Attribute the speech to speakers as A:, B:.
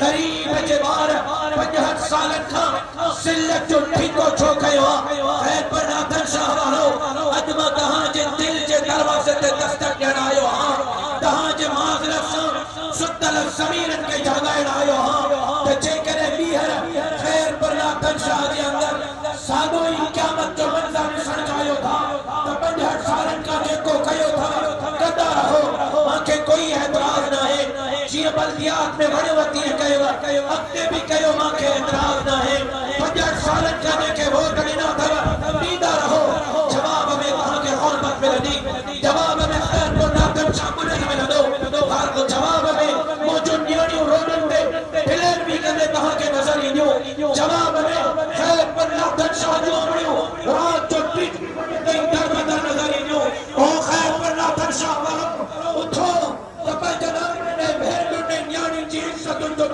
A: गरीब जे बार 50 साल का सिल्लत जो ठीको छो कयो है पर नाथन शाह वारो अदमा तहां जे दिल जे दरवाजे ते दस्तक ॾियण आयो हां तहां जे माज़रत सां सुतल ज़मीरन के जगाइण आयो हां ते जेकॾहिं ॿीहर ख़ैर पर नाथन शाह जे अंदर साॻियो ई क़यामत जो मंज़र ॾिसण चाहियो था त 50 सालन का जेको कयो था कंदा रहो मांखे कोई एतराज़ न है जीअं बल्दियात में वड़े वती कयो अॻिते भी कयो मांखे एतराज़ न है 50 सालन का जेके वोट ॾिना अथव ॾींदा रहो जवाब में तव्हांखे हुर्मत मिलंदी जवाब में ख़ैर को नाथन शाह ॿुधण मिलंदो हर को जवाब में मौजूद नियाणियूं रोडन ते फिलेर भी कंदे तव्हांखे नज़र ईंदियूं जवाब में ख़ैर को नाथन शाह जूं अमड़ियूं रात जो टिक दर बदर नज़र ईंदियूं ओ ख़ैर को नाथन शाह वारो उथो त पंहिंजे नाम में भेंडुनि नियाणियुनि जी इज़्ज़तुनि जो